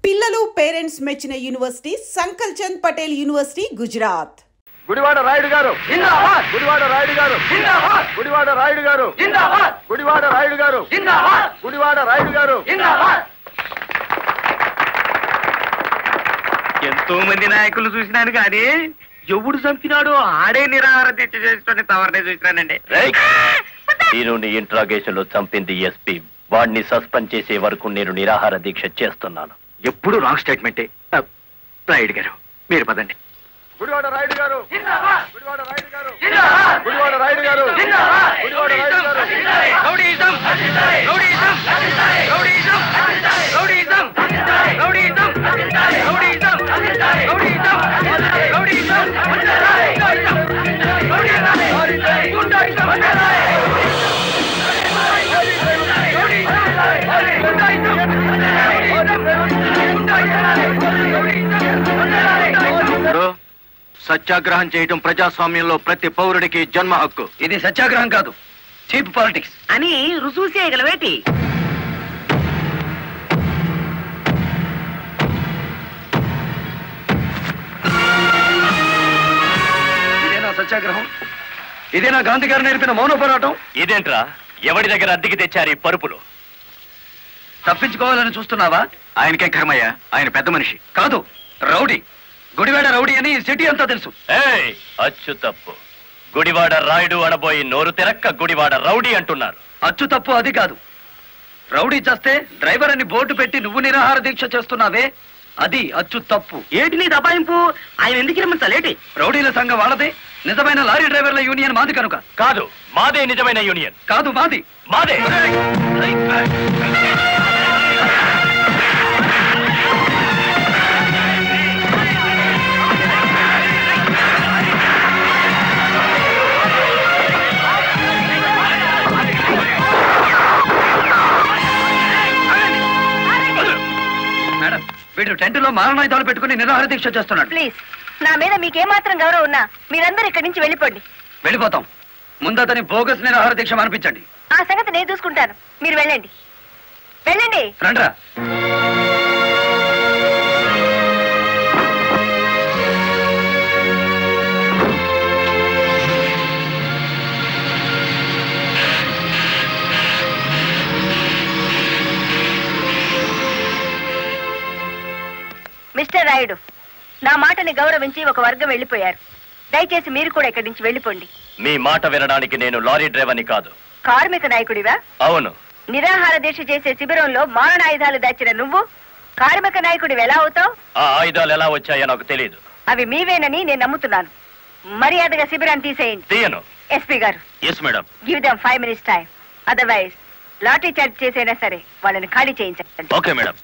పిల్లలు పేరెంట్స్ మెచ్చిన university సంకల్ Chand Patel university Gujarat. Gudivada Rayudu గారు జిందాబాద్. గుడివాడ రాయుడు గారు జిందాబాద్. గుడివాడ రాయుడు గారు జిందాబాద్. గుడివాడ రాయుడు గారు జిందాబాద్. గుడివాడ రాయుడు గారు జిందాబాద్. ఎంతో మంది నాయకులు చూసినాను కానీ ఎవడు చంపినాడో ఆడే నిరాహార దీక్ష చేసుకుని తవరనే చూసినానండి. దీనిని ఇంట్రాగేషన్ లో చంపింది ఎస్పీ. వాడిని సస్పెండ్ చేసే వరకు నేను నిరాహార దీక్ష చేస్తున్నాను. ఎప్పుడు రాంగ్ స్టేట్మెంటే. రాయుడు గారు మీరు పదండి. గుడివాడ రాయుడు గారు జిందాబాద్. గుడివాడ రాయుడు గారు జిందాబాద్. గుడివాడ రాయుడు గారు జిందాబాద్. గుడివాడ రాయుడు గారు rowdyism rowdyism rowdyism rowdyism rowdyism rowdyism rowdyism rowdyism సత్యాగ్రహం చేయడం ప్రజాస్వామ్యంలో ప్రతి పౌరుడికి జన్మ హక్కు. ఇది సత్యాగ్రహం కాదు, చీప్ పాలిటిక్స్ అని రుజువు చేయగలవేటి? ఇదేనా సత్యాగ్రహం? ఇదేనా గాంధీ గారు నేర్పిన మౌన పోరాటం? ఇదేంట్రా, ఎవడి దగ్గర అద్దెకి తెచ్చారు ఈ పరుపులు? తప్పించుకోవాలని చూస్తున్నావా? ఆయనకే కర్మయ్య, ఆయన పెద్ద మనిషి కాదు, రౌడీ. గుడివాడ రౌడీ అని సిటీ అంతా తెలుసు. అచ్చు తప్పు. గుడివాడ రాయుడు అనబోయి నోరు తెరక్క గుడివాడ రౌడీ అంటున్నారు. అచ్చు తప్పు అది కాదు. రౌడీ చేస్తే డ్రైవర్ అని బోర్డు పెట్టి నువ్వు నిరాహార దీక్ష చేస్తున్నావే, అది అచ్చు తప్పు. ఏటి నీ దబాయింపు? ఆయన ఎందుకు రమ్మంటాలేటి? రౌడీల సంఘం వాళ్ళదే, నిజమైన లారీ డ్రైవర్ల యూనియన్ మాది కనుక. కాదు, మాదే నిజమైన యూనియన్. కాదు, మాది. మాదే. మేడం, వీడు టెంట్ లో మారణాయుధాలు పెట్టుకుని నిరాహార దీక్ష చేస్తున్నాడు. ప్లీజ్, నా మీద మీకేమాత్రం గౌరవం ఉన్నా మీరందరూ ఇక్కడి నుంచి వెళ్ళిపోండి. వెళ్ళిపోతాం. ముందు అతని బోగస్ నిరాహార దీక్ష అనిపించండి. ఆ సంగతి నేను చూసుకుంటాను, మీరు వెళ్ళండి. వెళ్ళండి. రండ్రా. మిస్టర్ రాయుడు, నా మాటని గౌరవించి ఒక వర్గం వెళ్ళిపోయారు. దయచేసి మీరు కూడా ఇక్కడి నుంచి వెళ్ళిపోండి. మీ మాట వినడానికి నేను లారీ డ్రైవర్ని కాదు. కార్మిక నాయకుడివా? అవును. నిరాహార దీక్ష చేసే శిబిరంలో మారణాయుధాలు దాచిన నువ్వు కార్మిక నాయకుడివి ఎలా అవుతావు? ఆ ఆయుధాలు ఎలా వచ్చాయో నాకు తెలియదు. అవి మీవేనని నేను నమ్ముతున్నాను. మర్యాదగా శిబిరాన్ని తీసేయండి. తీయను. ఎస్పీ గారు, yes madam. Give them 5 minutes time. Otherwise లాటరీ చార్జ్ చేసైనా సరే వాళ్ళని ఖాళీ చేయించండి. Okay madam.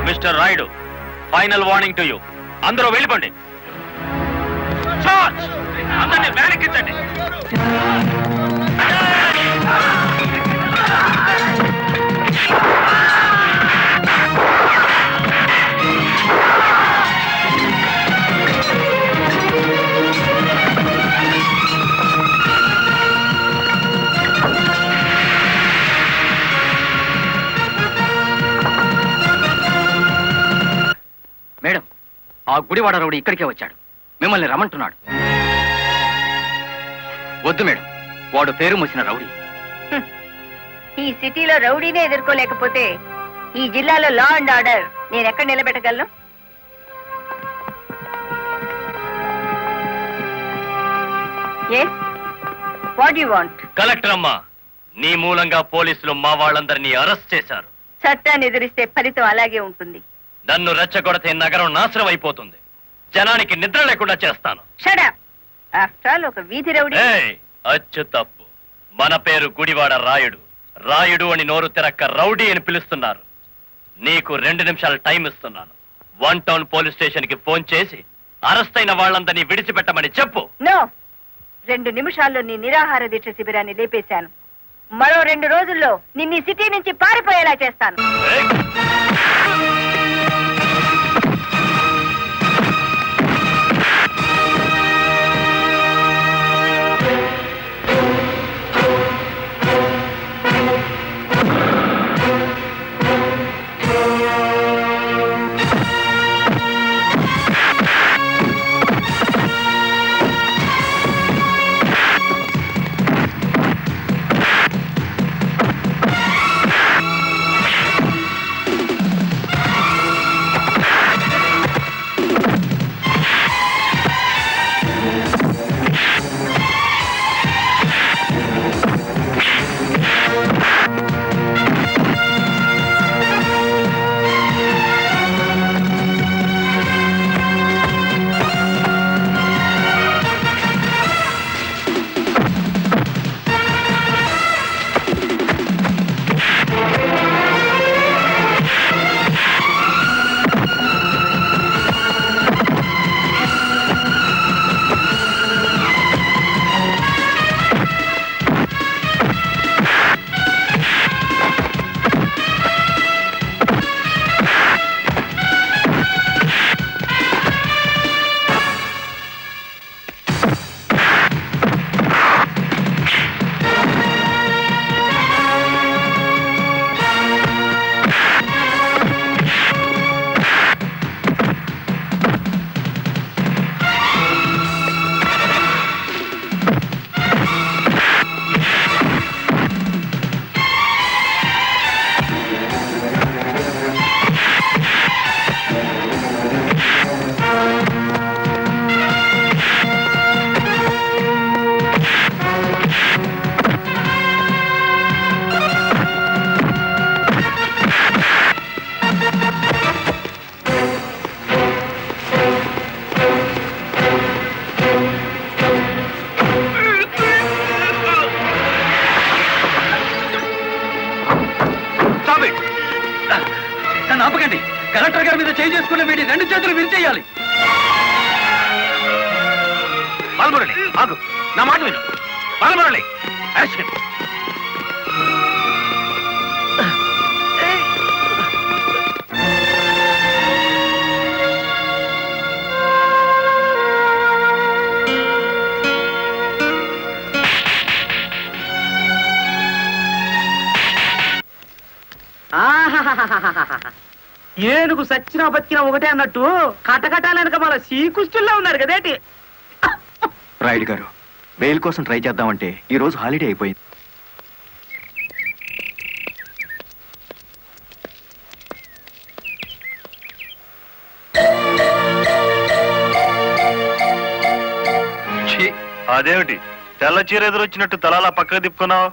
Mister Rayudu, final warning to you. అందరూ వెళ్ళిపోండి. అందరినీ వ్యాన్ ఎక్కించండి. మేడం, ఆ గుడివాడ రౌడీ ఇక్కడికే వచ్చాడు. మిమ్మల్ని రమ్మంటున్నాడు. వద్దు మేడం, వాడు పేరు మోసిన రౌడీ. ఈ సిటీలో రౌడీనే ఎదుర్కోలేకపోతే ఈ జిల్లాలో లా అండ్ ఆర్డర్ నేను ఎక్కడ నిలబెట్టగలను? Yes, what you want? Collector అమ్మా, నీ మూలంగా పోలీసులు మా వాళ్ళందరినీ అరెస్ట్ చేశారు. చట్టాన్ని ఎదిరిస్తే ఫలితం అలాగే ఉంటుంది. నన్ను రెచ్చగొడితే నగరం నాశనం అయిపోతుంది. జనానికి నిద్ర లేకుండా చేస్తాను. Shut up. ఆఫ్టర్ ఆల్ ఒక వీధి రౌడీ. అచ్చు తప్పు. మన పేరు గుడివాడ రాయుడు. రాయుడు అని నోరు తెరక్క రౌడీ అని పిలుస్తున్నారు. నీకు 2 నిమిషాలు టైం ఇస్తున్నాను. 1 టౌన్ పోలీస్ స్టేషన్ కి ఫోన్ చేసి అరెస్ట్ అయిన వాళ్ళందరినీ విడిచిపెట్టమని చెప్పు. నో, 2 నిమిషాల్లో నీ నిరాహార దీక్ష శిబిరాన్ని లేపేశాను. మరో 2 రోజుల్లో నిన్ను సిటీ నుంచి పారిపోయేలా చేస్తాను. చేతులు విరిచేయాలి. బాలమురళి ఆగు, నా మాట విను. బాలమురళి అరెస్ట్ చేయండి. ఏనుగు సచ్చినా బతికినా ఒకటే అన్నట్టు కటకటాలనక మన శ్రీకృష్ణుల్లో ఉన్నారు కదేటి. రాయుడు గారు, బెయిల్ కోసం ట్రై చేద్దామంటే ఈ రోజు హాలిడే అయిపోయింది. అదేమిటి తెల్ల చీర ఎదురొచ్చినట్టు తలాలా పక్కకు తిప్పుకున్నావు?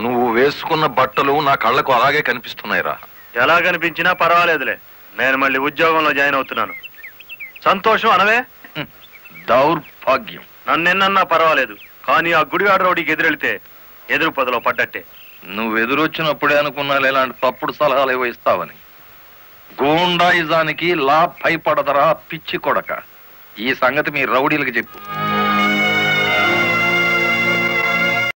నువ్వు వేసుకున్న బట్టలు నా కళ్ళకు అలాగే కనిపిస్తున్నాయిరా. ఎలా కనిపించినా పర్వాలేదులే, నేను మళ్ళీ ఉద్యోగంలో జాయిన్ అవుతున్నాను. సంతోషం అనవే. దౌర్భాగ్యం. నన్నెన్నన్నా పర్వాలేదు, కానీ ఆ గుడివాడ రౌడీకి ఎదురెళ్తే ఎదురు పొదలో పడ్డట్టే. నువ్వు ఎదురొచ్చినప్పుడే అనుకున్నా ఇలాంటి తప్పుడు సలహాలు ఏవో ఇస్తావని. గూండాయిజానికి లా భయపడదరా పిచ్చి కొడక. ఈ సంగతి మీ రౌడీలకు చెప్పు.